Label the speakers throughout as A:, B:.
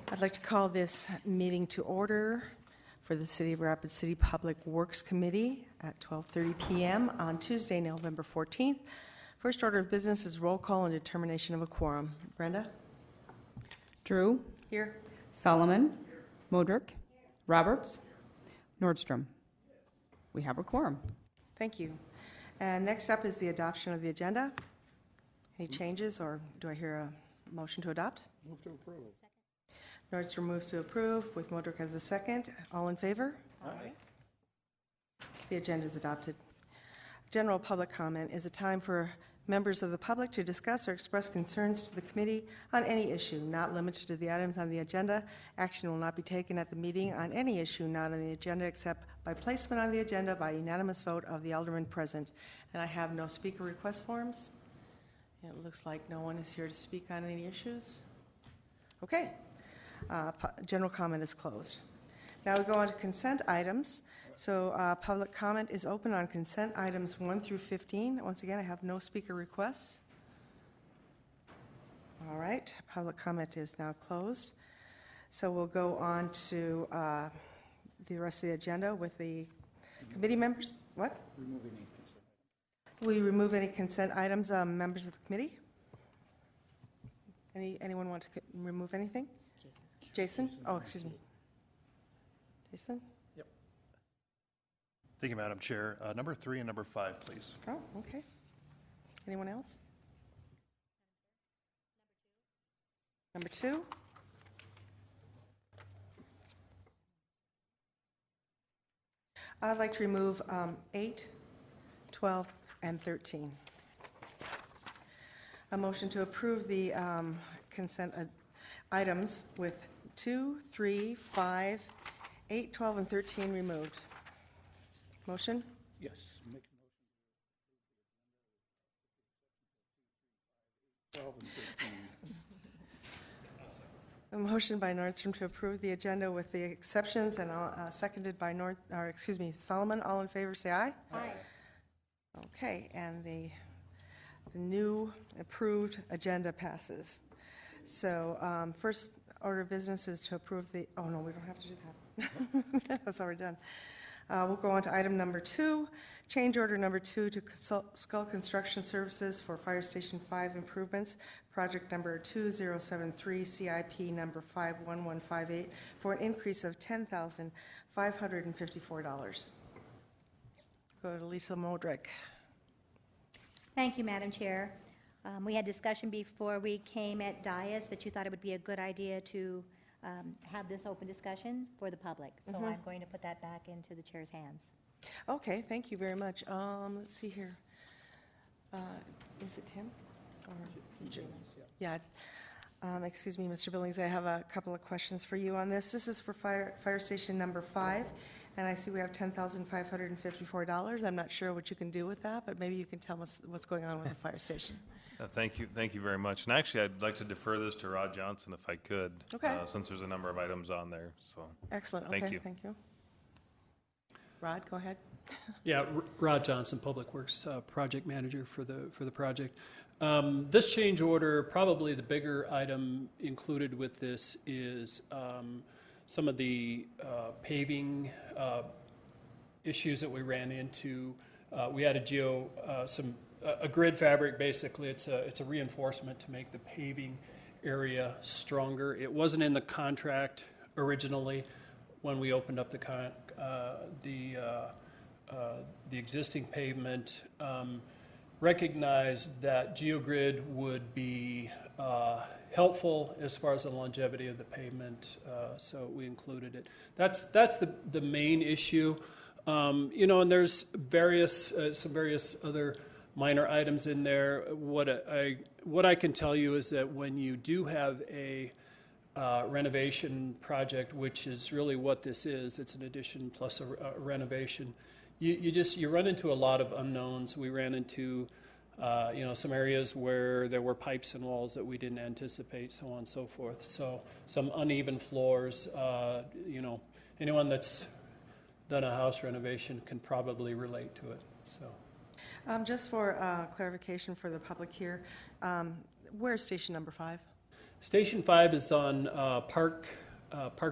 A: I'd like to call this meeting to order for the City of Rapid City Public Works Committee at 12:30 p.m. on Tuesday, November 14th. First order of business is roll call and determination of a quorum. Brenda?
B: Drew?
A: Here.
B: Solomon? Modrick? Roberts? Nordstrom? We have a quorum.
A: Thank you. And next up is the adoption of the agenda. Any changes, or do I hear a motion to adopt?
C: Move to approve.
A: Nordstrom moves to approve with Modrick as the second. All in favor?
C: Aye.
A: The agenda is adopted. General public comment is a time for members of the public to discuss or express concerns to the committee on any issue, not limited to the items on the agenda. Action will not be taken at the meeting on any issue not on the agenda except by placement on the agenda by unanimous vote of the aldermen present. And I have no speaker request forms. It looks like no one is here to speak on any issues. Okay. General comment is closed. Now we go on to consent items. So public comment is open on consent items 1 through 15. Once again, I have no speaker requests. All right, public comment is now closed. So we'll go on to the rest of the agenda with the committee members. What?
C: Remove any consent.
A: Will you remove any consent items, members of the committee? Anyone want to remove anything? Jason? Oh, excuse me. Jason?
C: Yep.
D: Thank you, Madam Chair. Number 3 and number 5, please.
A: Oh, okay. Anyone else? Number 2? I'd like to remove 8, 12, and 13. A motion to approve the consent items with 2, 3, 5, 8, 12, and 13 removed. Motion?
C: Yes. Make a motion to approve the agenda with 12 and 13.
A: A motion by Nordstrom to approve the agenda with the exceptions, and seconded by Solomon. All in favor, say aye.
B: Aye.
A: Okay, and the new approved agenda passes. So first order of business is to approve the, oh no, we don't have to do that. That's already done. We'll go on to item number 2, change order number 2 to Skull Construction Services for Fire Station 5 improvements, project number 2073, CIP number 51158, for an increase of $10,554. Go to Lisa Modrick.
E: Thank you, Madam Chair. We had discussion before we came at Dias that you thought it would be a good idea to have this open discussion for the public. So I'm going to put that back into the chair's hands.
A: Okay, thank you very much. Let's see here. Is it Tim? Or yeah. Excuse me, Mr. Billings, I have a couple of questions for you on this. This is for fire station number 5, and I see we have $10,554. I'm not sure what you can do with that, but maybe you can tell us what's going on with the fire station.
F: Thank you very much. And actually, I'd like to defer this to Rod Johnson if I could, since there's a number of items on there. So
A: excellent.
F: Thank
A: okay,
F: you.
A: Thank you. Rod, go ahead.
G: Yeah, Rod Johnson, Public Works Project Manager for the project. This change order, probably the bigger item included with this is some of the paving issues that we ran into. We had a grid fabric. Basically, it's a reinforcement to make the paving area stronger. It wasn't in the contract originally when we opened up the existing pavement. Recognized that GeoGrid would be helpful as far as the longevity of the pavement, so we included it. That's the main issue. And there's some various other minor items in there. What I can tell you is that when you do have a renovation project, which is really what this is, it's an addition plus a renovation. You run into a lot of unknowns. We ran into some areas where there were pipes and walls that we didn't anticipate, so on and so forth. So some uneven floors. Anyone that's done a house renovation can probably relate to it. So.
A: Just for clarification for the public here, where's station number 5?
G: Station 5 is on Park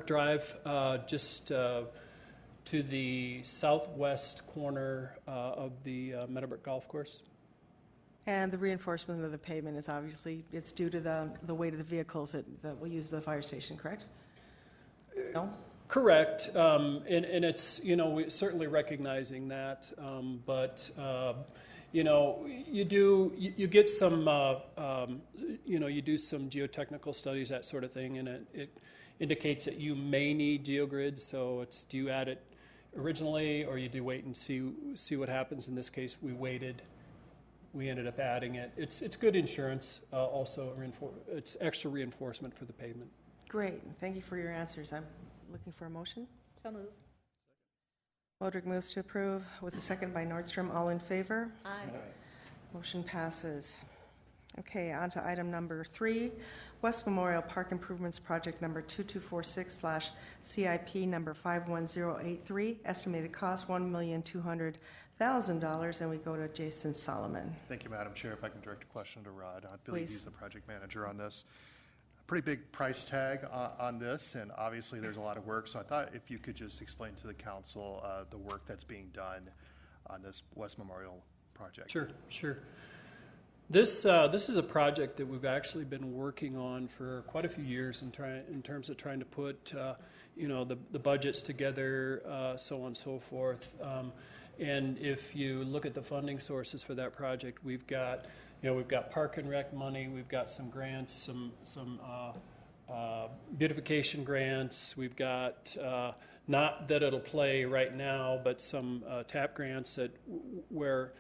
G: Drive, just to the southwest corner of the Meadowbrook Golf Course.
A: And the reinforcement of the pavement is obviously, it's due to the weight of the vehicles that will use the fire station, correct? No?
G: Correct, and it's, we're certainly recognizing that, but, you get some, you do some geotechnical studies, that sort of thing, and it indicates that you may need geogrids, so it's, do you add it originally, or you do wait and see what happens? In this case, we waited. We ended up adding it. It's good insurance, also it's extra reinforcement for the pavement.
A: Great, thank you for your answers. I'm looking for a motion.
E: So moved.
A: Moderick moves to approve with a second by Nordstrom. All in favor?
E: Aye.
A: Motion passes. Okay, on to item number 3, West Memorial Park Improvements Project number 2246/CIP number 51083, estimated cost $1,200,000, and we go to Jason Solomon.
D: Thank you, Madam Chair. If I can direct a question to Rod. I believe
A: Please.
D: he's the project manager on this. A pretty big price tag on this, and obviously there's a lot of work. So I thought if you could just explain to the council the work that's being done on this West Memorial project.
G: Sure. This is a project that we've actually been working on for quite a few years in terms of trying to put the budgets together, so on and so forth. And if you look at the funding sources for that project, we've got Park and Rec money, we've got some grants, some beautification grants, we've got not that it'll play right now, but some TAP grants where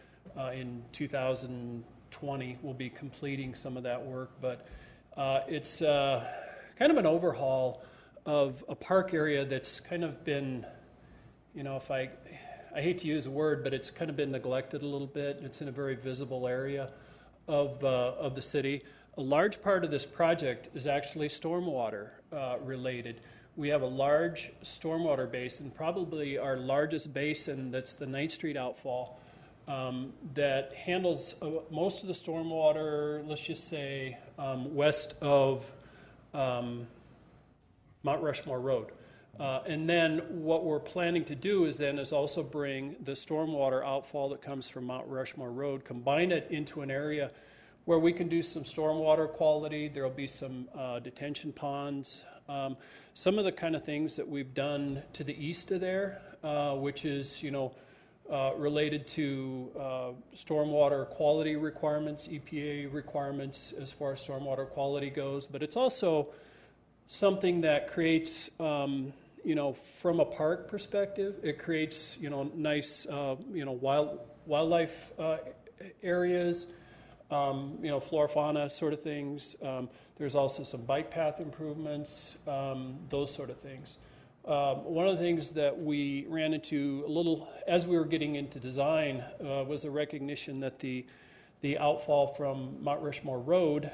G: in 2020 we'll be completing some of that work. But it's kind of an overhaul of a park area that's kind of been, if I hate to use a word, but it's kind of been neglected a little bit. It's in a very visible area of the city. A large part of this project is actually stormwater related. We have a large stormwater basin, probably our largest basin, that's the 9th Street outfall, that handles most of the stormwater, let's just say, west of Mount Rushmore Road. And then what we're planning to do is also bring the stormwater outfall that comes from Mount Rushmore Road, combine it into an area where we can do some stormwater quality. There'll be some detention ponds, some of the kind of things that we've done to the east of there, which is, related to stormwater quality requirements, EPA requirements as far as stormwater quality goes. But it's also something that creates, from a park perspective, it creates, nice, wildlife areas, flora, fauna sort of things. There's also some bike path improvements, those sort of things. One of the things that we ran into a little as we were getting into design was a recognition that the outfall from Mount Rushmore Road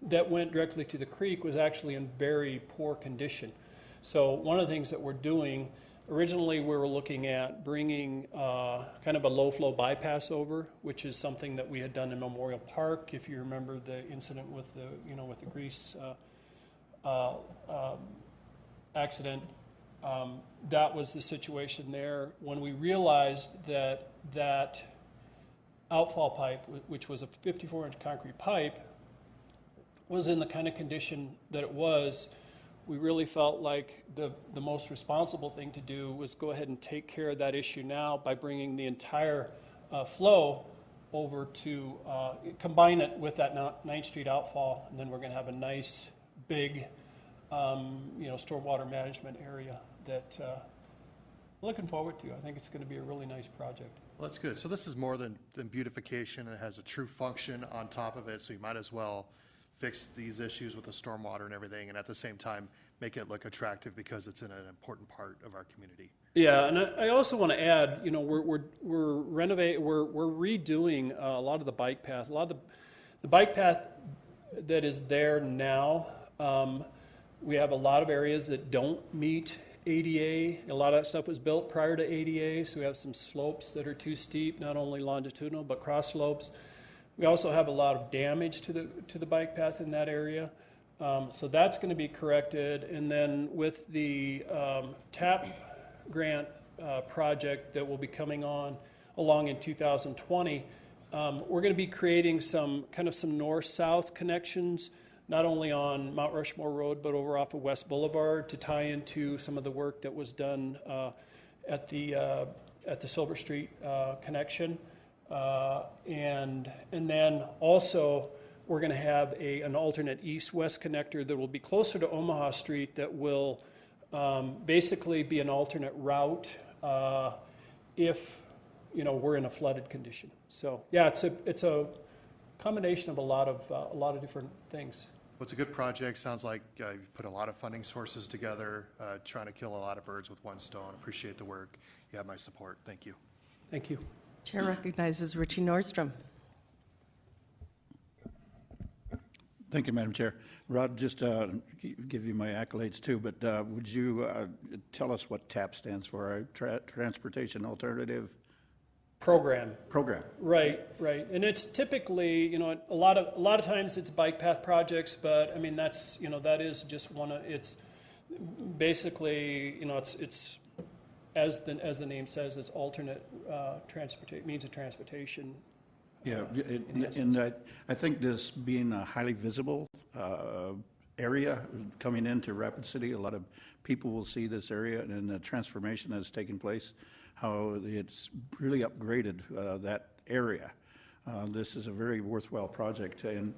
G: that went directly to the creek was actually in very poor condition. So one of the things that we're doing, originally we were looking at bringing kind of a low-flow bypass over, which is something that we had done in Memorial Park. If you remember the incident with the grease accident, that was the situation there. When we realized that outfall pipe, which was a 54-inch concrete pipe, was in the kind of condition that it was, we really felt like the most responsible thing to do was go ahead and take care of that issue now by bringing the entire flow over to combine it with that 9th Street outfall, and then we're going to have a nice big stormwater management area that we're looking forward to. I think it's going to be a really nice project.
D: Well, that's good. So this is more than beautification. It has a true function on top of it, so you might as well fix these issues with the stormwater and everything, and at the same time make it look attractive because it's in an important part of our community.
G: Yeah, and I also want to add, we're redoing a lot of the bike path. A lot of the bike path that is there now. We have a lot of areas that don't meet ADA. A lot of that stuff was built prior to ADA, so we have some slopes that are too steep, not only longitudinal but cross slopes. We also have a lot of damage to the bike path in that area. So that's going to be corrected. And then with the TAP grant project that will be coming along in 2020, we're going to be creating some north-south connections, not only on Mount Rushmore Road, but over off of West Boulevard to tie into some of the work that was done at the Silver Street connection. And then also, we're going to have an alternate east-west connector that will be closer to Omaha Street that will basically be an alternate route if we're in a flooded condition. So yeah, it's a combination of a lot of different things.
D: Well, it's a good project. Sounds like you put a lot of funding sources together, trying to kill a lot of birds with one stone. Appreciate the work. You have my support. Thank you.
G: Thank you.
A: Chair recognizes Richie Nordstrom.
C: Thank you, Madam Chair. Rod, just give you my accolades too, but would you tell us what TAP stands for? Transportation Alternative
G: Program.
C: Right.
G: And it's typically, a lot of times it's bike path projects, but I mean that is just one of it's basically it's as the name says, it's alternate means of transportation.
C: Yeah, and I think this being a highly visible area coming into Rapid City, a lot of people will see this area and the transformation that's taking place, how it's really upgraded that area. This is a very worthwhile project, and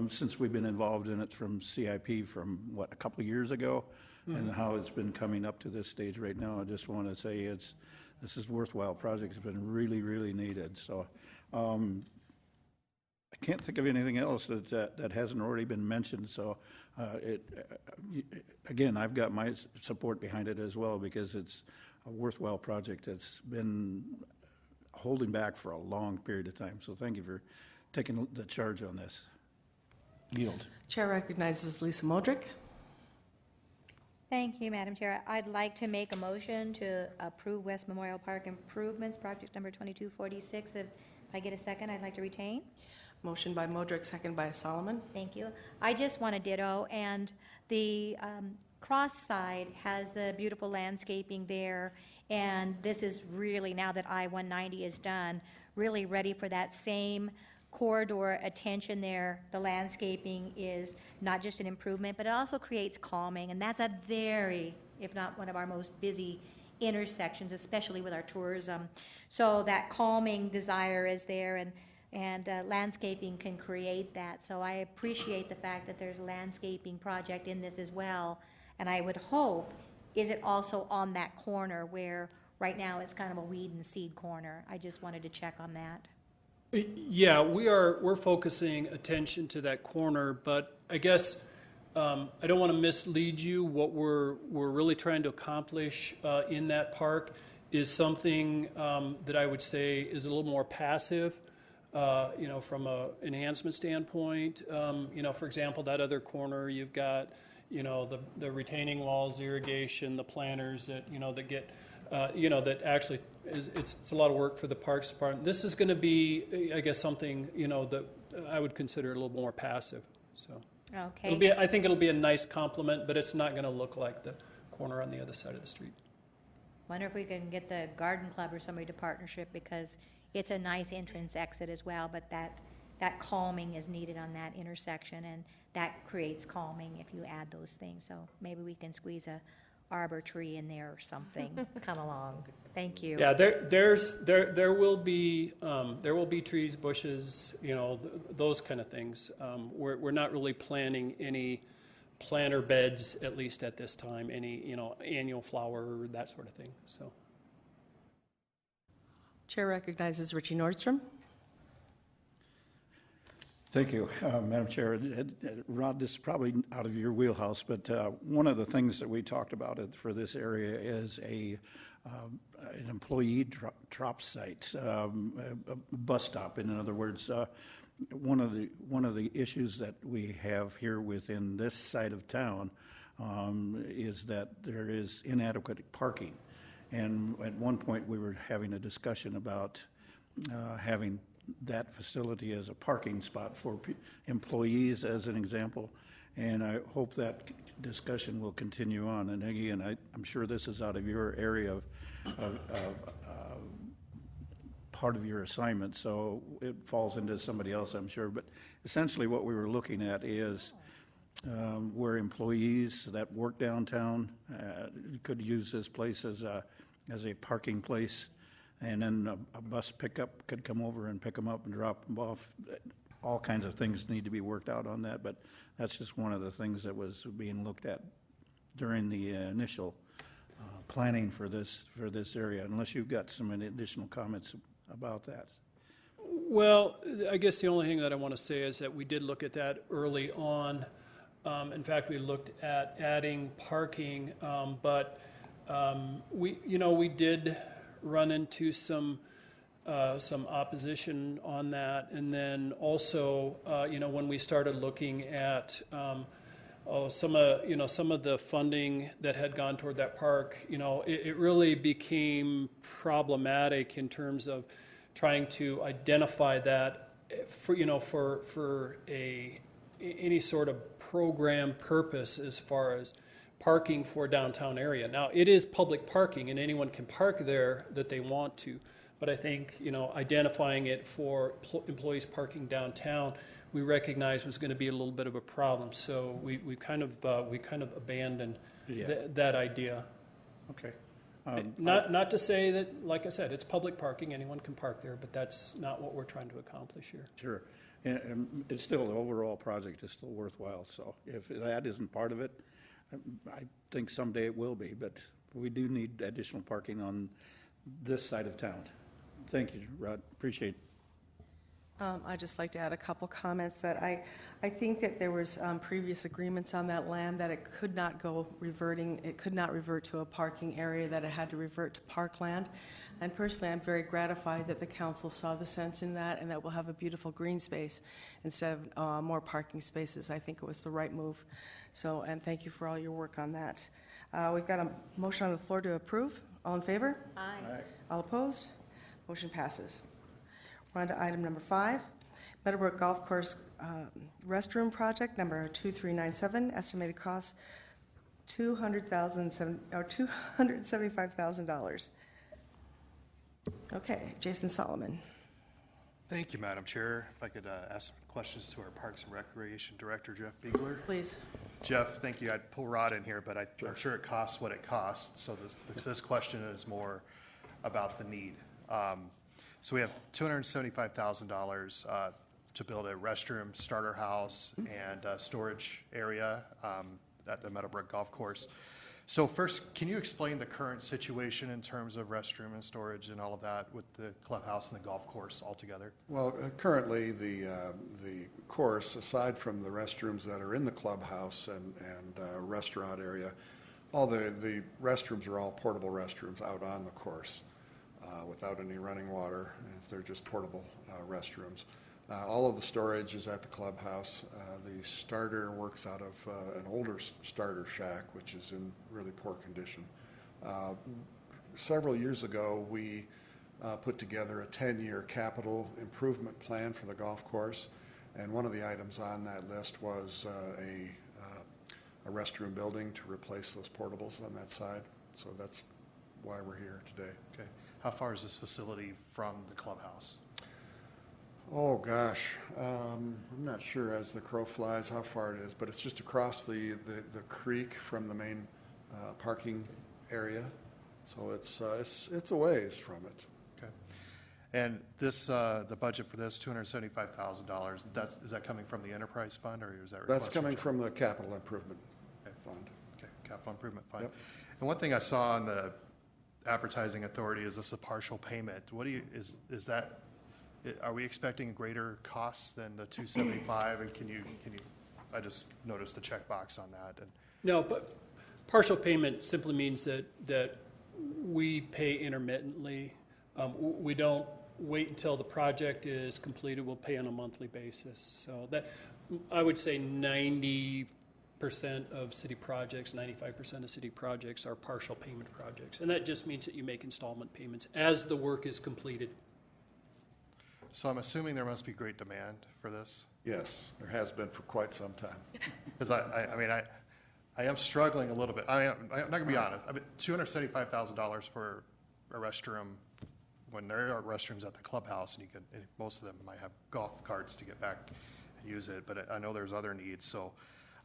C: since we've been involved in it from CIP from, a couple of years ago, and how it's been coming up to this stage right now, I just want to say this is a worthwhile project. It's been really, really needed. So I can't think of anything else that hasn't already been mentioned. So again, I've got my support behind it as well, because it's a worthwhile project that's been holding back for a long period of time. So thank you for taking the charge on this. Yield.
A: Chair recognizes Lisa Modrick.
E: Thank you, Madam Chair. I'd like to make a motion to approve West Memorial Park improvements, project number 2246. If I get a second, I'd like to retain.
A: Motion by Modrick, second by Solomon.
E: Thank you. I just want to ditto, and the cross side has the beautiful landscaping there, and this is really, now that I-190 is done, really ready for that same corridor attention there. The landscaping is not just an improvement, but it also creates calming, and that's a very, if not one of our most busy intersections, especially with our tourism. So that calming desire is there, and landscaping can create that. So I appreciate the fact that there's a landscaping project in this as well, and I would hope, is it also on that corner where right now it's kind of a weed and seed corner? I just wanted to check on that.
G: Yeah, we're focusing attention to that corner, but I guess I don't want to mislead you. What we're really trying to accomplish in that park is something that I would say is a little more passive, from an enhancement standpoint. For example, that other corner, you've got, the retaining walls, irrigation, the planters that, that get, that actually it's a lot of work for the Parks Department. This is going to be, I guess, something, that I would consider a little more passive. So
E: Okay.
G: I think it'll be a nice complement, but it's not going to look like the corner on the other side of the street.
E: Wonder if we can get the garden club or somebody to partnership, because it's a nice entrance exit as well, but that calming is needed on that intersection, and that creates calming if you add those things. So maybe we can squeeze a arbor tree in there or something. Come along. Thank you.
G: Yeah, there will be trees, bushes, those kind of things. We're not really planning any planter beds, at least at this time, any annual flower, that sort of thing. So.
A: Chair recognizes Richie Nordstrom.
C: Thank you, Madam Chair. Rod, this is probably out of your wheelhouse, but one of the things that we talked about for this area is an employee drop site, a bus stop. In other words, one of the issues that we have here within this side of town is that there is inadequate parking. And at one point, we were having a discussion about having that facility as a parking spot for employees, as an example. And I hope that discussion will continue on. And again, I'm sure this is out of your area of part of your assignment, so it falls into somebody else, I'm sure. But essentially what we were looking at is where employees that work downtown could use this place as a parking place, and then a bus pickup could come over and pick them up and drop them off. All kinds of things need to be worked out on that, but that's just one of the things that was being looked at during the initial planning for this area, unless you've got some additional comments about that.
G: Well, I guess the only thing that I want to say is that we did look at that early on. In fact, we looked at adding parking, but we did run into some opposition on that, and then also, when we started looking at some of the funding that had gone toward that park, it really became problematic in terms of trying to identify that for any sort of program purpose as far as parking for downtown area. Now, it is public parking, and anyone can park there that they want to. But I think, identifying it for employees parking downtown, we recognized was going to be a little bit of a problem. So we kind of abandoned that idea.
C: Okay.
G: Not to say that, like I said, it's public parking, anyone can park there, but that's not what we're trying to accomplish here.
C: Sure. And it's still, the overall project is still worthwhile. So if that isn't part of it, I think someday it will be. But we do need additional parking on this side of town. Thank you, Rod. Appreciate it.
A: I'd just like to add a couple comments that I think that there was previous agreements on that land that it could not revert to a parking area, that it had to revert to parkland. And personally, I'm very gratified that the council saw the sense in that, and that we'll have a beautiful green space instead of more parking spaces. I think it was the right move. So, and thank you for all your work on that. We've got a motion on the floor to approve. All in favor?
E: Aye.
A: All opposed? Motion passes. We're on to item number 5, Meadowbrook Golf Course restroom project number 2397, estimated cost $275,000. Okay, Jason Solomon.
D: Thank you, Madam Chair. If I could ask some questions to our Parks and Recreation Director, Jeff Biegler.
A: Please.
D: Jeff, thank you. I'd pull Rod in here, but I'm sure it costs what it costs. So this question is more about the need. So we have $275,000 to build a restroom, starter house, and storage area at the Meadowbrook Golf Course. So first, can you explain the current situation in terms of restroom and storage and all of that with the clubhouse and the golf course altogether?
H: Well, currently the course, aside from the restrooms that are in the clubhouse and restaurant area, all the restrooms are all portable restrooms out on the course without any running water. They're just portable restrooms. All of the storage is at the clubhouse. The starter works out of an older starter shack, which is in really poor condition. Several years ago, we put together a 10-year capital improvement plan for the golf course, and one of the items on that list was a restroom building to replace those portables on that side. So that's why we're here today.
D: Okay. How far is this facility from the clubhouse?
H: Oh, gosh. I'm not sure as the crow flies how far it is, but it's just across the creek from the main parking area. So it's a ways from it.
D: Okay. And this, the budget for this, $275,000, is that coming from the enterprise fund, or is that?
H: That's coming from the capital improvement fund.
D: Okay, capital improvement fund.
H: Yep.
D: And one thing I saw on the advertising authority is this a partial payment. What is that? Are we expecting greater costs than the 275? And can you? I just noticed the checkbox on that. And
G: No, but partial payment simply means that we pay intermittently. We don't wait until the project is completed. We'll pay on a monthly basis. So that, I would say 90% of city projects, 95% of city projects are partial payment projects. And that just means that you make installment payments as the work is completed.
D: So I'm assuming there must be great demand for this?
H: Yes, there has been for quite some time.
D: Because I mean, I am struggling a little bit. I'm not gonna be honest. I mean, $275,000 for a restroom, when there are restrooms at the clubhouse, and most of them might have golf carts to get back and use it, but I know there's other needs, so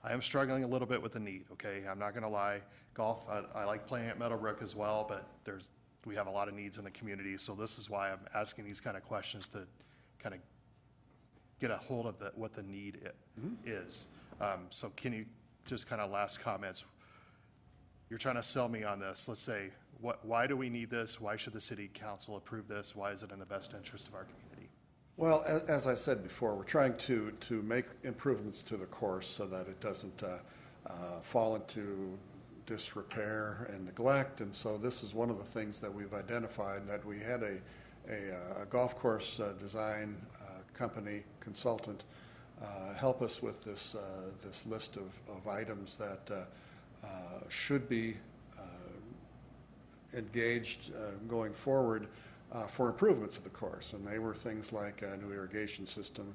D: I am struggling a little bit with the need, okay? I'm not gonna lie. Golf, I like playing at Meadowbrook as well, but we have a lot of needs in the community, so this is why I'm asking these kind of questions, to kind of get a hold of what the need is. So can you just kind of last comments? You're trying to sell me on this. Let's say, why do we need this? Why should the city council approve this? Why is it in the best interest of our community?
H: Well, as I said before, we're trying to make improvements to the course so that it doesn't fall into disrepair and neglect. And so this is one of the things that we've identified, that we had a golf course design company consultant help us with this list of items that should be engaged going forward for improvements of the course. And they were things like a new irrigation system,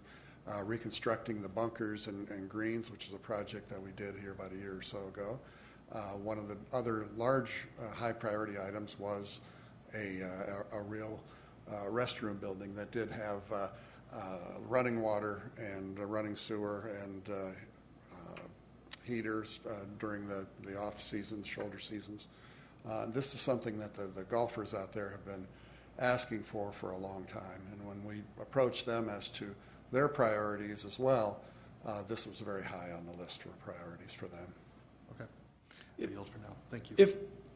H: reconstructing the bunkers and greens, which is a project that we did here about a year or so ago. One of the other large high priority items was a real restroom building that did have running water and running sewer and heaters during the off seasons, shoulder seasons. This is something that the golfers out there have been asking for a long time. And when we approached them as to their priorities as well, this was very high on the list of priorities for them.
D: Okay. I yield for now. Thank you.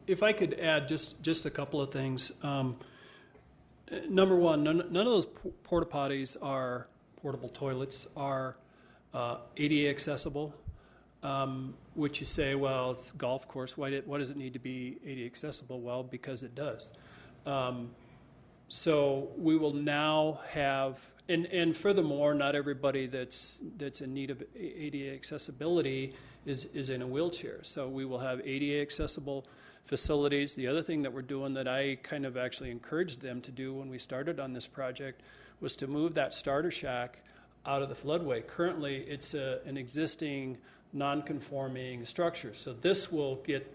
G: If I could add just a couple of things. Number one, none of those porta potties portable toilets are ADA accessible, which you say, well, it's a golf course. Why does it need to be ADA accessible? Well, because it does. So we will now have, and furthermore, not everybody that's in need of ADA accessibility is in a wheelchair. So we will have ADA accessible facilities. The other thing that we're doing that I kind of actually encouraged them to do when we started on this project was to move that starter shack out of the floodway. Currently, it's an existing non-conforming structure. So this will get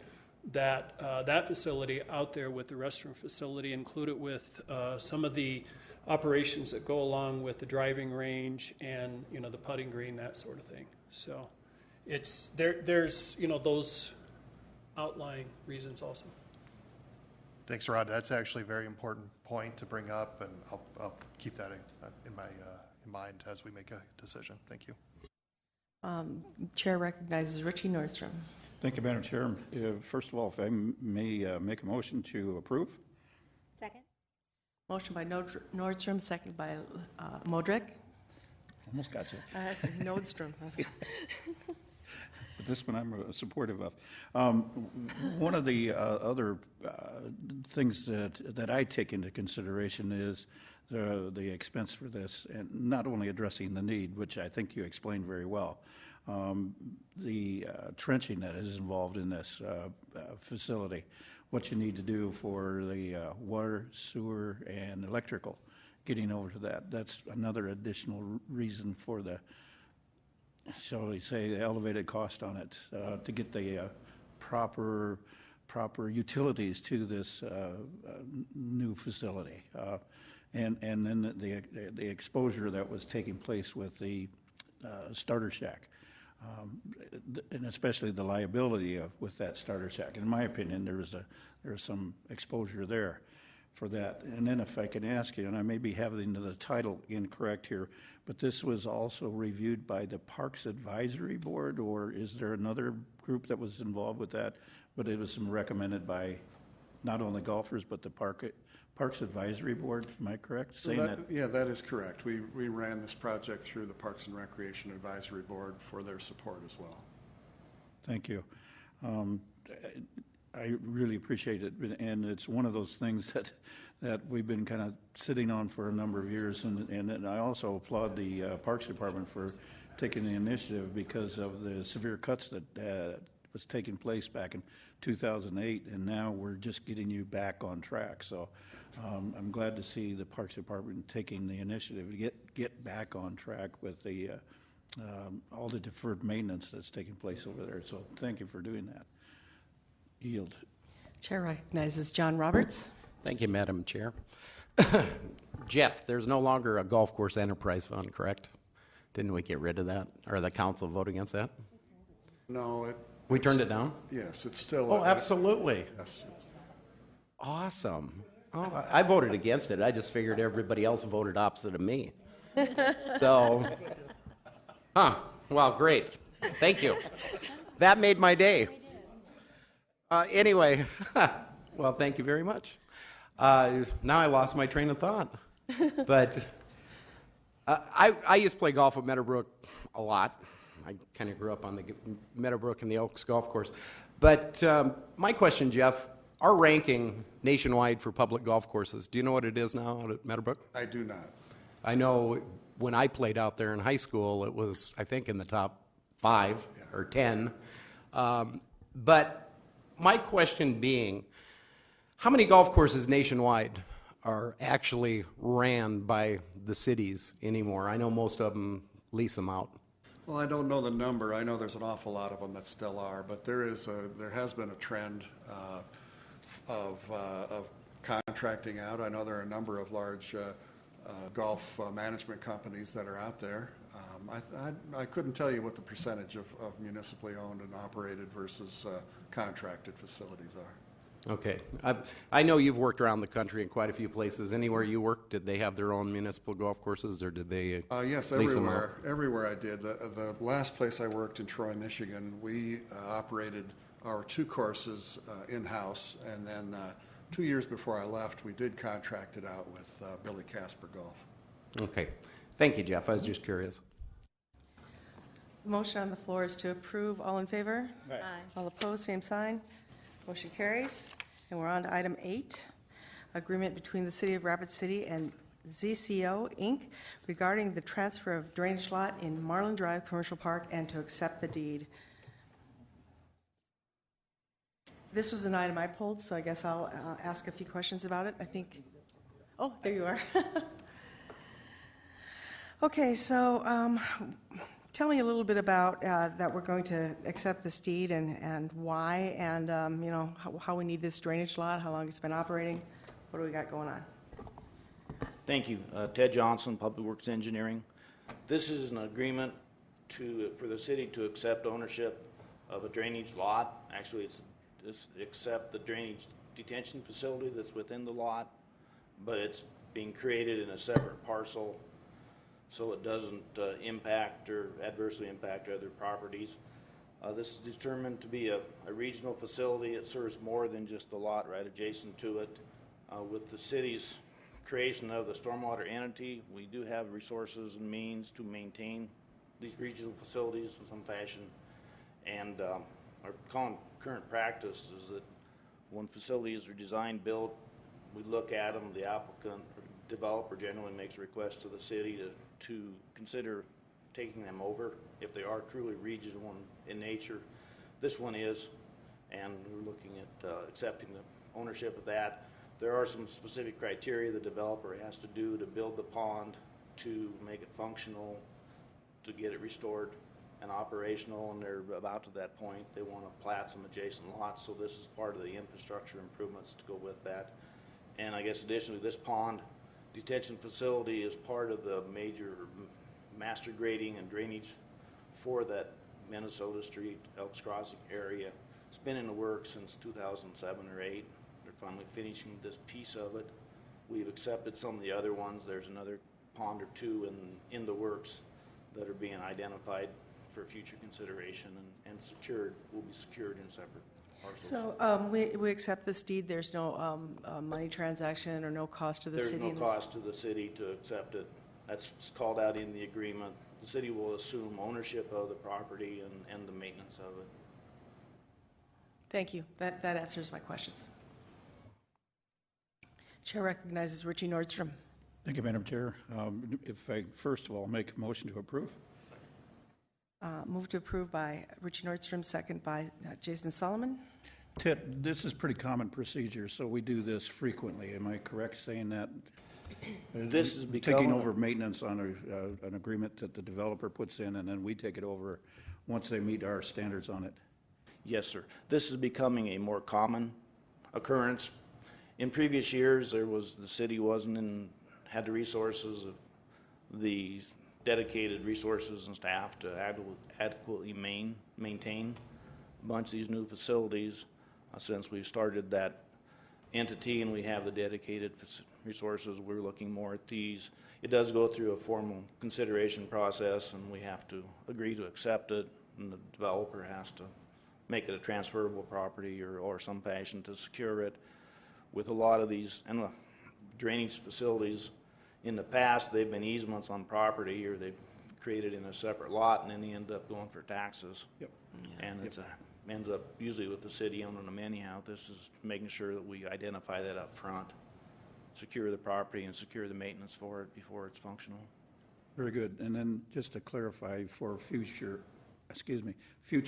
G: that facility out there with the restroom facility, include it with some of the operations that go along with the driving range and the putting green, that sort of thing. So it's there's those outlying reasons also.
D: Thanks, Rod. That's actually a very important point to bring up, and I'll keep that in mind as we make a decision. Thank you.
A: Chair recognizes Richie Nordstrom.
C: Thank you, Madam Chair. First of all, if I may make a motion to approve.
E: Second?
A: Motion by Nordstrom, second by Modrick.
C: Almost got you.
A: I said Nordstrom.
C: But this one I'm supportive of. One of the other things that I take into consideration is the expense for this, and not only addressing the need, which I think you explained very well, the trenching that is involved in this facility, what you need to do for the water, sewer, and electrical, getting over to that. That's another additional reason for the, shall we say, the elevated cost on it, to get the proper utilities to this new facility. And then the exposure that was taking place with the starter shack, and especially the liability with that starter shack. In my opinion, there was some exposure there for that. And then if I can ask you, and I may be having the title incorrect here, but this was also reviewed by the Parks Advisory Board, or is there another group that was involved with that? But it was recommended by not only golfers, but the Parks Advisory Board, am I correct?
H: Yeah, that is correct. We ran this project through the Parks and Recreation Advisory Board for their support as well.
C: Thank you. I really appreciate it, and it's one of those things that we've been kind of sitting on for a number of years, and I also applaud the Parks Department for taking the initiative because of the severe cuts that was taking place back in 2008, and now we're just getting you back on track. So I'm glad to see the Parks Department taking the initiative to get back on track with the all the deferred maintenance that's taking place over there. So thank you for doing that. Yield.
A: Chair recognizes John Roberts.
I: Thank you, Madam Chair. Jeff, there's no longer a golf course enterprise fund, correct? Didn't we get rid of that? Or the council vote against that?
H: No,
I: We turned it down?
H: yes, it's still.
I: Oh, absolutely.
H: Yes.
I: Awesome. Oh, I voted against it. I just figured everybody else voted opposite of me. So, well, great. Thank you. That made my day. Anyway, well, thank you very much. Now I lost my train of thought. But I used to play golf at Meadowbrook a lot. I kind of grew up on the Meadowbrook and the Oaks golf course. But my question, Jeff, our ranking nationwide for public golf courses, do you know what it is now out at Meadowbrook?
H: I do not.
I: I know when I played out there in high school, it was, I think, in the top 5 or 10. But my question being, how many golf courses nationwide are actually ran by the cities anymore? I know most of them lease them out.
H: Well, I don't know the number. I know there's an awful lot of them that still are, but there has been a trend of contracting out. I know there are a number of large golf management companies that are out there. I couldn't tell you what the percentage of municipally owned and operated versus contracted facilities are.
I: Okay. I know you've worked around the country in quite a few places. Anywhere you worked, did they have their own municipal golf courses, or did they
H: Yes,
I: lease them out?
H: everywhere. Everywhere I did. The last place I worked in Troy, Michigan, we operated our 2 courses in-house, and then 2 years before I left, we did contract it out with Billy Casper Golf.
I: Okay. Thank you, Jeff. I was just curious.
A: The motion on the floor is to approve. All in favor?
E: Aye.
A: All opposed, same sign. Motion carries. And we're on to item 8, agreement between the City of Rapid City and ZCO, Inc. regarding the transfer of drainage lot in Marlin Drive Commercial Park and to accept the deed. This was an item I pulled, so I guess I'll ask a few questions about it. I think, oh, there you are. Okay, so tell me a little bit about that we're going to accept this deed and why, and you know, how we need this drainage lot, how long it's been operating, what do we got going on?
J: Thank you. Ted Johnson, Public Works Engineering. This is an agreement for the city to accept ownership of a drainage lot. Actually, it's accept the drainage detention facility that's within the lot, but it's being created in a separate parcel so it doesn't impact or adversely impact other properties. This is determined to be a regional facility. It serves more than just the lot right adjacent to it. With the city's creation of the stormwater entity, we do have resources and means to maintain these regional facilities in some fashion. And our current practice is that when facilities are designed, built, we look at them, the applicant or developer generally makes a request to the city to consider taking them over if they are truly regional in nature. This one is, and we're looking at accepting the ownership of that. There are some specific criteria the developer has to do to build the pond, to make it functional, to get it restored and operational, and they're about to that point. They want to plat some adjacent lots, so this is part of the infrastructure improvements to go with that. And I guess additionally, this pond detention facility is part of the major master grading and drainage for that Minnesota Street, Elks Crossing area. It's been in the works since 2007 or 8. They're finally finishing this piece of it. We've accepted some of the other ones. There's another pond or 2 in the works that are being identified for future consideration and secured, will be secured in separate parcels.
A: So we accept this deed, there's no money transaction or no cost to the city?
J: There's no cost to the city to accept it. That's called out in the agreement. The city will assume ownership of the property and the maintenance of it.
A: Thank you. That answers my questions. Chair recognizes Richie Nordstrom.
C: Thank you, Madam Chair. If I, first of all, make a motion to approve.
A: Move to approve by Richie Nordstrom, second by Jason Solomon.
C: Ted, this is pretty common procedure, so we do this frequently. Am I correct saying that?
J: This is
C: Taking
J: becoming-
C: over maintenance on an agreement that the developer puts in, and then we take it over once they meet our standards on it.
J: Yes, sir. This is becoming a more common occurrence. In previous years, the city had the resources of the dedicated resources and staff to adequately maintain a bunch of these new facilities. Since we've started that entity and we have the dedicated resources, we're looking more at these. It does go through a formal consideration process, and we have to agree to accept it, and the developer has to make it a transferable property or some fashion to secure it. With a lot of these drainage facilities, in the past, they've been easements on property, or they've created in a separate lot, and then they end up going for taxes.
C: Yep.
J: And ends up usually with the city owning them anyhow. This is making sure that we identify that up front, secure the property and secure the maintenance for it before it's functional.
C: Very good. And then just to clarify for future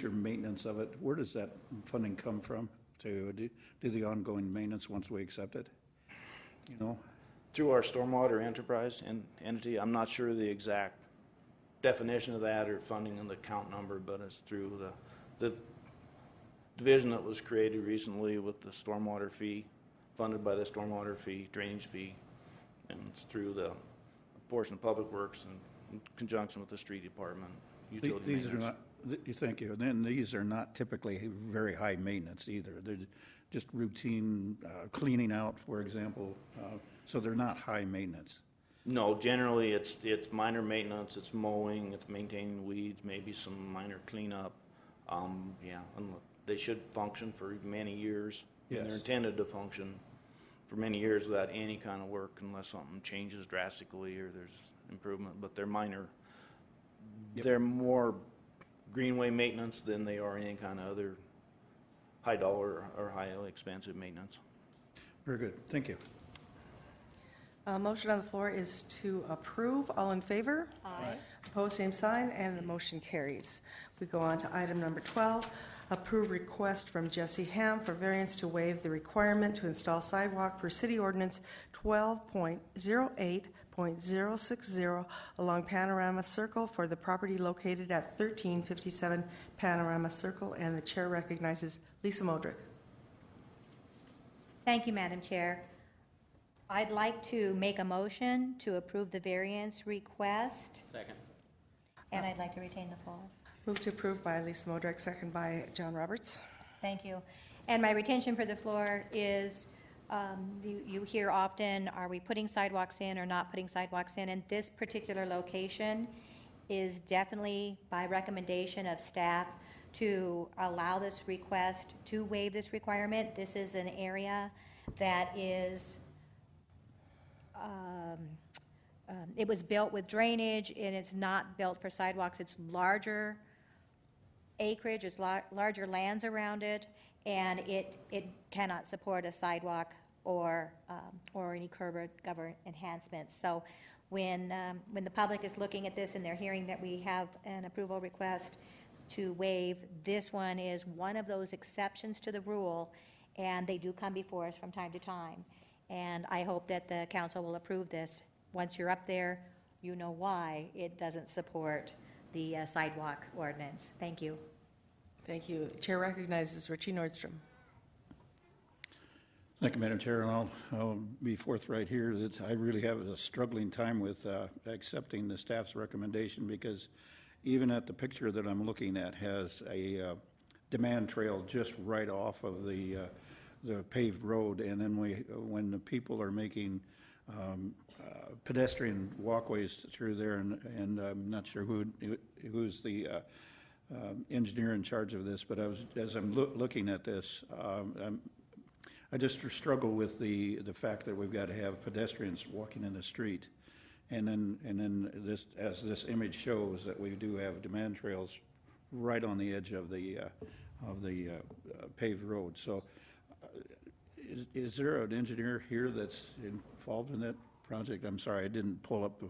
C: maintenance of it, where does that funding come from to do the ongoing maintenance once we accept it? You know?
J: Through our stormwater enterprise entity. I'm not sure the exact definition of that or funding and the account number, but it's through the division that was created recently with the stormwater fee, funded by the stormwater fee, drainage fee, and it's through the portion of Public Works in conjunction with the street department, utility
C: These are
J: maintenance.
C: not, thank you. And then these are not typically very high maintenance either. They're just routine cleaning out, for example. So they're not high maintenance.
J: No, generally it's minor maintenance, it's mowing, it's maintaining weeds, maybe some minor cleanup. Yeah, and they should function for many years.
C: Yes.
J: And they're intended to function for many years without any kind of work unless something changes drastically or there's improvement, but they're minor.
C: Yep.
J: They're more greenway maintenance than they are any kind of other high dollar or highly expensive maintenance.
C: Very good. Thank you.
A: Motion on the floor is to approve. All in favor?
E: Aye.
A: Opposed, same sign, and the motion carries. We go on to item number 12, approve request from Jesse Ham for variance to waive the requirement to install sidewalk per city ordinance 12.08.060 along Panorama Circle for the property located at 1357 Panorama Circle, and the chair recognizes Lisa Modrick.
E: Thank you, Madam Chair. I'd like to make a motion to approve the variance request.
I: Second.
E: And I'd like to retain the floor.
A: Move to approve by Lisa Modrick, second by John Roberts.
E: Thank you. And my retention for the floor is, you hear often, are we putting sidewalks in or not putting sidewalks in? And this particular location is definitely by recommendation of staff to allow this request, to waive this requirement. This is an area that is, it was built with drainage, and it's not built for sidewalks. It's larger acreage, it's larger lands around it, and it cannot support a sidewalk or any curb or gutter enhancements. So when the public is looking at this and they're hearing that we have an approval request to waive, this one is one of those exceptions to the rule, and they do come before us from time to time. And I hope that the council will approve this. Once you're up there, you know why it doesn't support the sidewalk ordinance. Thank you.
A: Thank you. Chair recognizes Richie Nordstrom.
C: Thank you, Madam Chair, and I'll be forthright here that I really have a struggling time with accepting the staff's recommendation, because even at the picture that I'm looking at has a demand trail just right off of the paved road, and then when the people are making pedestrian walkways through there, and I'm not sure who's the engineer in charge of this, but as I'm looking at this, I just struggle with the fact that we've got to have pedestrians walking in the street, and then this, as this image shows, that we do have demand trails right on the edge of the paved road. So, is there an engineer here that's involved in that project? I'm sorry, I didn't pull up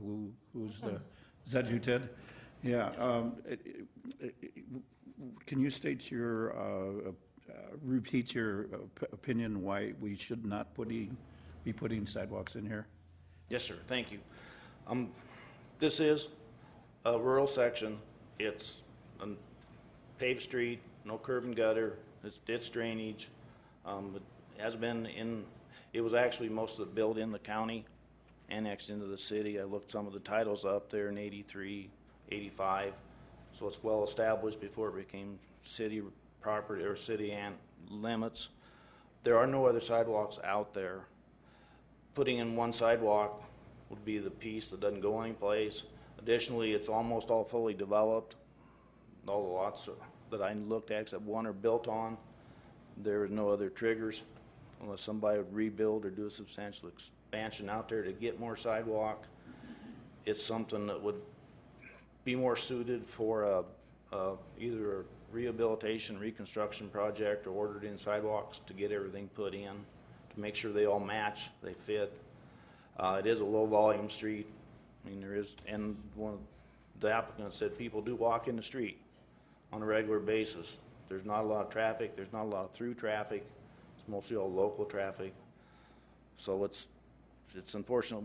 C: who's the. Is that you, Ted? Yeah, can you state your, repeat your opinion why we should not be putting sidewalks in here?
J: Yes, sir, thank you. This is a rural section. It's a paved street, no curb and gutter, it's ditch drainage. It has been it was actually most of it built in the county, annexed into the city. I looked some of the titles up there in 83, 85. So it's well established before it became city property or city limits. There are no other sidewalks out there. Putting in one sidewalk would be the piece that doesn't go anyplace. Additionally, it's almost all fully developed. All the lots that I looked at, except one, are built on. There is no other triggers unless somebody would rebuild or do a substantial expansion out there to get more sidewalk. It's something that would be more suited for either a rehabilitation, reconstruction project, or ordered in sidewalks to get everything put in, to make sure they all match, they fit. It is a low volume street. I mean, there is, and one of the applicants said people do walk in the street on a regular basis. There's not a lot of traffic, there's not a lot of through traffic. It's mostly all local traffic. So it's unfortunate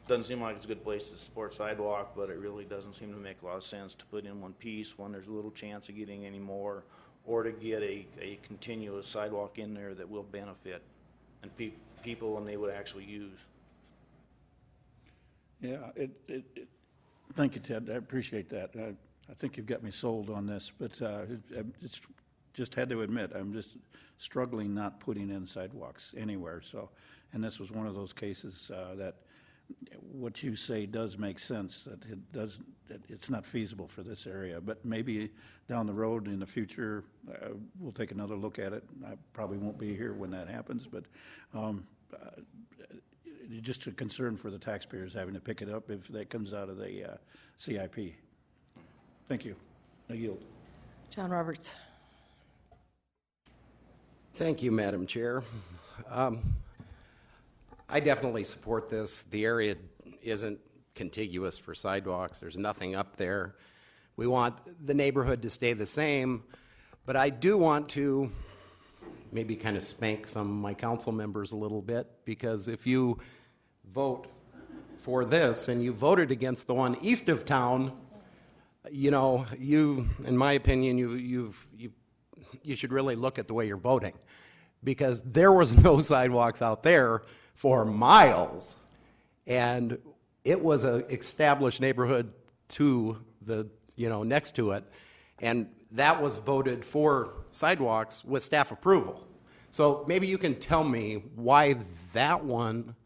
J: doesn't seem like it's a good place to support sidewalk, but it really doesn't seem to make a lot of sense to put in one piece when there's a little chance of getting any more, or to get a continuous sidewalk in there that will benefit and people and they would actually use.
C: Yeah, thank you, Ted. I appreciate that. I think you've got me sold on this, but it's just had to admit, I'm just struggling not putting in sidewalks anywhere. So, and this was one of those cases that what you say does make sense, that it's not feasible for this area, but maybe down the road in the future, we'll take another look at it. I probably won't be here when that happens, but just a concern for the taxpayers having to pick it up if that comes out of the CIP. Thank you. I yield.
A: John Roberts.
I: Thank you, Madam Chair. I definitely support this. The area isn't contiguous for sidewalks. There's nothing up there. We want the neighborhood to stay the same, but I do want to maybe kind of spank some of my council members a little bit, because if you vote for this and you voted against the one east of town, you know, in my opinion, you should really look at the way you're voting, because there was no sidewalks out there for miles, and it was a established neighborhood to the, next to it, and that was voted for sidewalks with staff approval. So maybe you can tell me why that one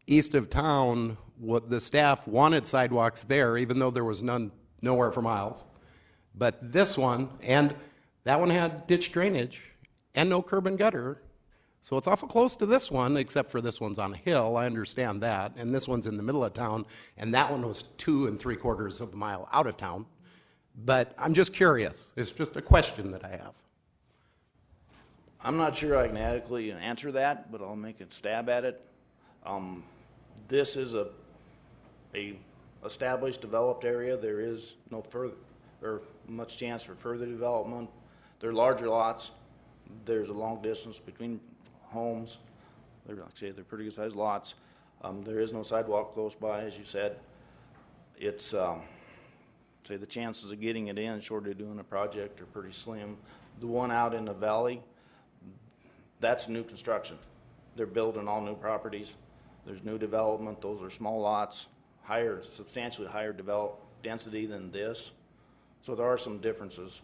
I: east of town, what the staff wanted sidewalks there, even though there was nowhere for miles, but this one, and that one had ditch drainage and no curb and gutter. So it's awful close to this one, except for this one's on a hill. I understand that. And this one's in the middle of town, and that one was 2 3/4 of a mile out of town. But I'm just curious. It's just a question that I have.
J: I'm not sure I can adequately answer that, but I'll make a stab at it. This is a established, developed area. There is no further or much chance for further development. They're larger lots. There's a long distance between homes. Like I say, they're pretty good sized lots. There is no sidewalk close by, as you said. It's say the chances of getting it in short of doing a project are pretty slim. The one out in the valley, that's new construction. They're building all new properties. There's new development. Those are small lots, substantially higher developed density than this. So there are some differences.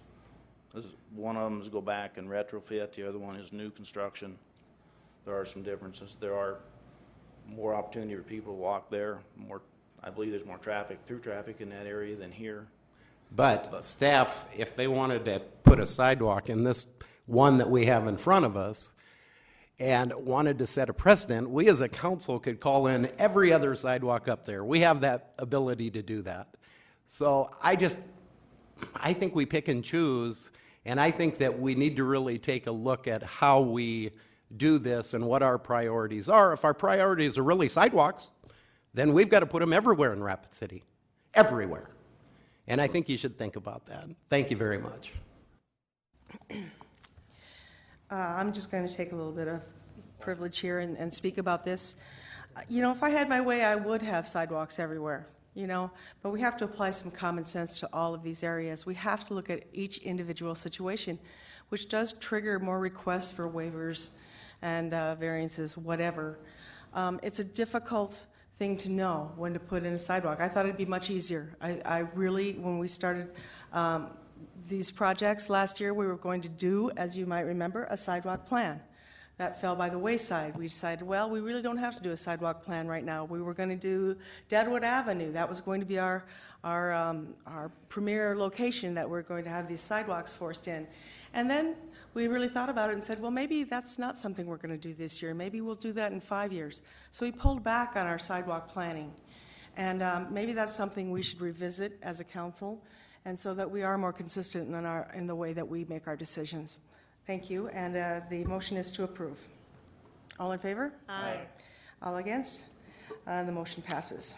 J: One of them is go back and retrofit. The other one is new construction. There are some differences. There are more opportunity for people to walk there. I believe there's more through traffic in that area than here.
I: But staff, if they wanted to put a sidewalk in this one that we have in front of us and wanted to set a precedent, we as a council could call in every other sidewalk up there. We have that ability to do that. So I think we pick and choose, and I think that we need to really take a look at how we do this and what our priorities are. If our priorities are really sidewalks, then we've got to put them everywhere in Rapid City, everywhere. And I think you should think about that. Thank you very much.
A: I'm just going to take a little bit of privilege here and speak about this. If I had my way, I would have sidewalks everywhere, but we have to apply some common sense to all of these areas. We have to look at each individual situation, which does trigger more requests for waivers and variances, whatever. It's a difficult thing to know when to put in a sidewalk. I thought it'd be much easier. I really, when we started these projects last year, we were going to do, as you might remember, a sidewalk plan. That fell by the wayside. We decided, well, we really don't have to do a sidewalk plan right now. We were going to do Deadwood Avenue. That was going to be our premier location that we're going to have these sidewalks forced in. And then we really thought about it and said, well, maybe that's not something we're going to do this year. Maybe we'll do that in 5 years. So we pulled back on our sidewalk planning. And maybe that's something we should revisit as a council, and so that we are more consistent in the way that we make our decisions. Thank you, and the motion is to approve. All in favor?
E: Aye.
A: All against? The motion passes.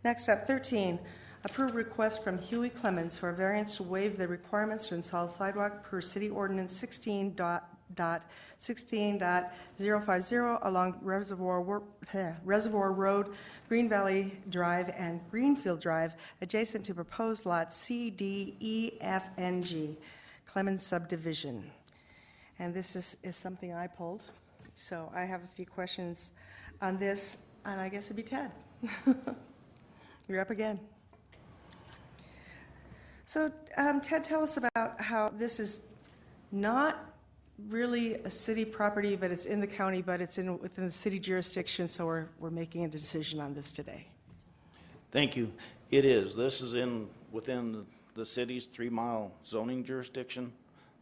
A: Next up, 13, approve request from Huey Clemens for a variance to waive the requirements to install sidewalk per City Ordinance 16.16.050 along Reservoir Road, Green Valley Drive, and Greenfield Drive, adjacent to proposed lot C, D, E, F, and G, Clemens subdivision. And this is something I pulled, so I have a few questions on this, and I guess it'd be Ted. You're up again. So, Ted, tell us about how this is not really a city property, but it's in the county, but it's within the city jurisdiction, so we're making a decision on this today.
J: Thank you. It is. This is within the city's 3-mile zoning jurisdiction.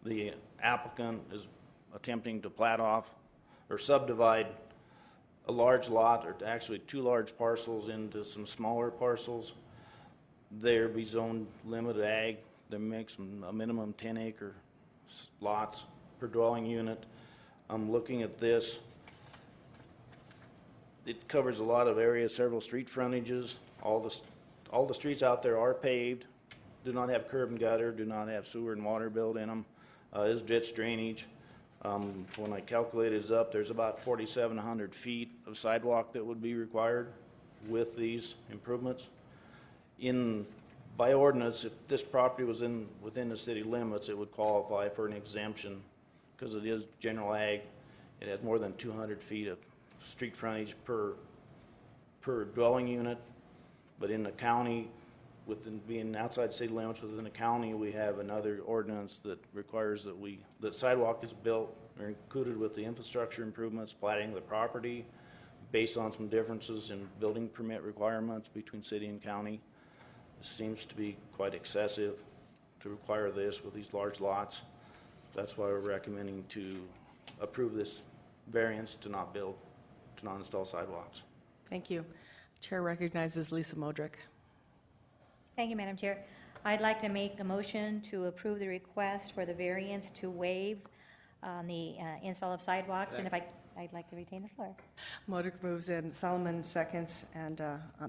J: The applicant is attempting to plat off or subdivide a large lot, or actually 2 large parcels, into some smaller parcels. They'll be zoned limited ag. They make a minimum 10-acre lots per dwelling unit. I'm looking at this. It covers a lot of areas, several street frontages. All the streets out there are paved, do not have curb and gutter, do not have sewer and water built in them. Is ditch drainage. When I calculated it up, there's about 4,700 feet of sidewalk that would be required with these improvements. By ordinance, if this property was within the city limits, it would qualify for an exemption because it is general ag. It has more than 200 feet of street frontage per dwelling unit. But in the county, within being outside city limits within the county, we have another ordinance that requires that sidewalk is built or included with the infrastructure improvements, platting the property based on some differences in building permit requirements between city and county. It seems to be quite excessive to require this with these large lots. That's why we're recommending to approve this variance to not install sidewalks.
A: Thank you. Chair recognizes Lisa Modrick.
E: Thank you, Madam Chair. I'd like to make a motion to approve the request for the variance to waive the install of sidewalks, and I'd like to retain the floor.
A: Modrick moves in, Solomon seconds, and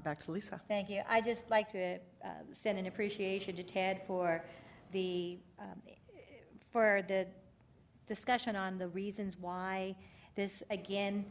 A: back to Lisa.
E: Thank you. I'd just like to send an appreciation to Ted for the discussion on the reasons why this, again,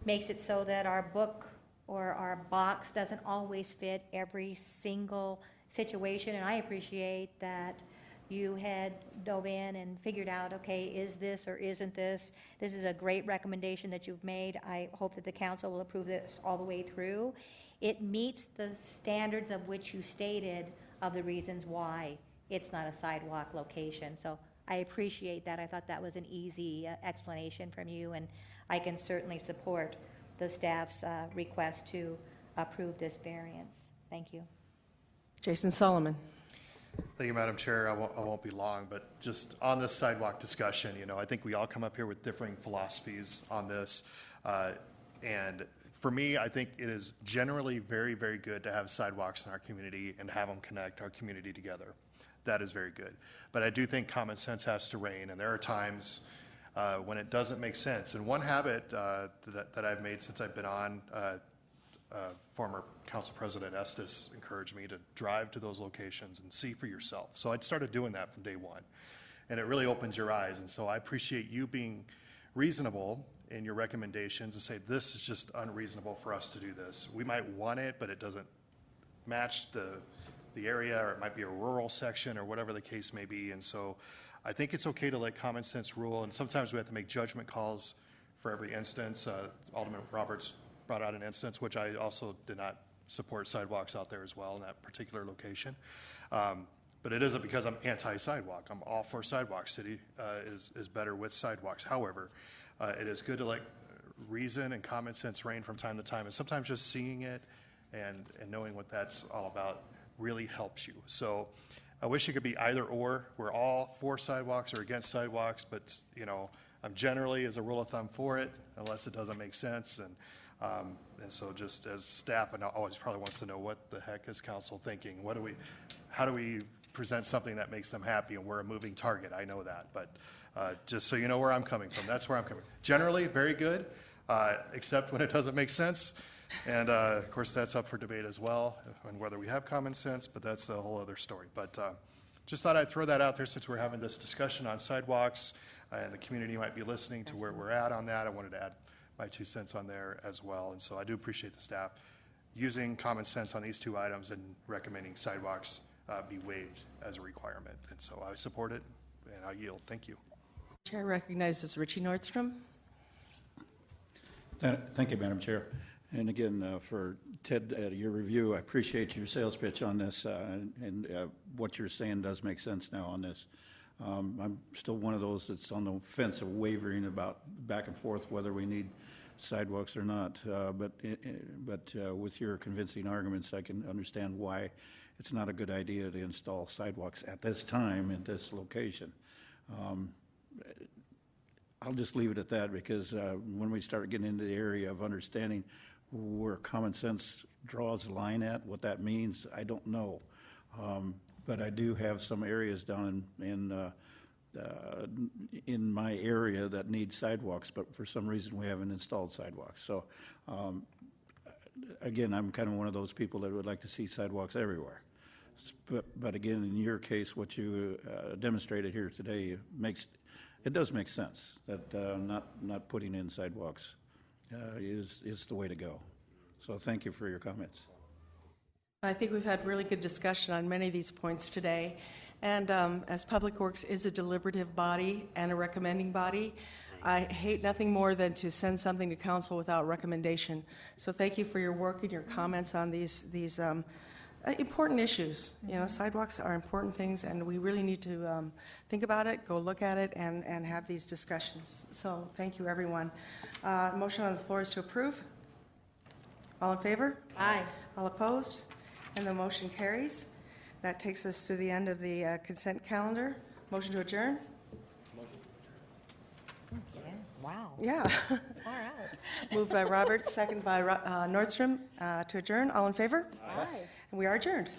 E: makes it so that our book or our box doesn't always fit every single situation. And I appreciate that you had dove in and figured out, okay, is this or isn't this? This is a great recommendation that you've made. I hope that the council will approve this all the way through. It meets the standards of which you stated of the reasons why it's not a sidewalk location. So I appreciate that. I thought that was an easy explanation from you, and I can certainly support the staff's request to approve this variance. Thank you.
A: Jason Solomon.
D: Thank you, Madam Chair. I won't be long, but just on this sidewalk discussion, I think we all come up here with differing philosophies on this. And for me, I think it is generally very, very good to have sidewalks in our community and have them connect our community together. That is very good. But I do think common sense has to reign, and there are times when it doesn't make sense. And one habit that I've made since I've been on former Council President Estes encouraged me to drive to those locations and see for yourself. So I started doing that from day one. And it really opens your eyes. And so I appreciate you being reasonable in your recommendations and say, this is just unreasonable for us to do this. We might want it, but it doesn't match the area, or it might be a rural section, or whatever the case may be. And so I think it's okay to let common sense rule, and sometimes we have to make judgment calls for every instance. Alderman Roberts brought out an instance, which I also did not support sidewalks out there as well in that particular location. But it isn't because I'm anti-sidewalk. I'm all for sidewalks. City is better with sidewalks. However, it is good to let reason and common sense reign from time to time, and sometimes just seeing it and knowing what that's all about really helps you. So I wish it could be either or. We're all for sidewalks or against sidewalks, but I'm generally, as a rule of thumb, for it unless it doesn't make sense. And so just as staff, and always probably wants to know what the heck is council thinking? How do we present something that makes them happy? And we're a moving target. I know that, but just so you know where I'm coming from, that's where I'm coming from. Generally, very good, except when it doesn't make sense. And of course, that's up for debate as well, and whether we have common sense, but that's a whole other story. But just thought I'd throw that out there since we're having this discussion on sidewalks, and the community might be listening to where we're at on that. I wanted to add my 2 cents on there as well. And so I do appreciate the staff using common sense on these 2 items and recommending sidewalks be waived as a requirement. And so I support it, and I yield. Thank you.
A: Chair recognizes Richie Nordstrom.
C: Thank you, Madam Chair. And again, for Ted, your review, I appreciate your sales pitch on this, and what you're saying does make sense now on this. I'm still one of those that's on the fence of wavering about back and forth whether we need sidewalks or not. But with your convincing arguments, I can understand why it's not a good idea to install sidewalks at this time in this location. I'll just leave it at that, because when we start getting into the area of understanding where common sense draws the line at, what that means, I don't know. But I do have some areas down in my area that need sidewalks, but for some reason we haven't installed sidewalks. So again, I'm kind of one of those people that would like to see sidewalks everywhere. But again, in your case, what you demonstrated here today does make sense that not putting in sidewalks is the way to go. So thank you for your comments.
A: I think we've had really good discussion on many of these points today. And as Public Works is a deliberative body and a recommending body, I hate nothing more than to send something to council without recommendation. So thank you for your work and your comments on these important issues. Sidewalks are important things, and we really need to think about it, go look at it, and have these discussions. So thank you, everyone. Motion on the floor is to approve. All in favor?
E: Aye.
A: All opposed? And the motion carries. That takes us to the end of the consent calendar. Motion to adjourn?
E: Wow.
A: Yeah.
E: All right.
A: Moved by Roberts, second by Nordstrom to adjourn. All in favor?
E: Aye.
A: And we are adjourned.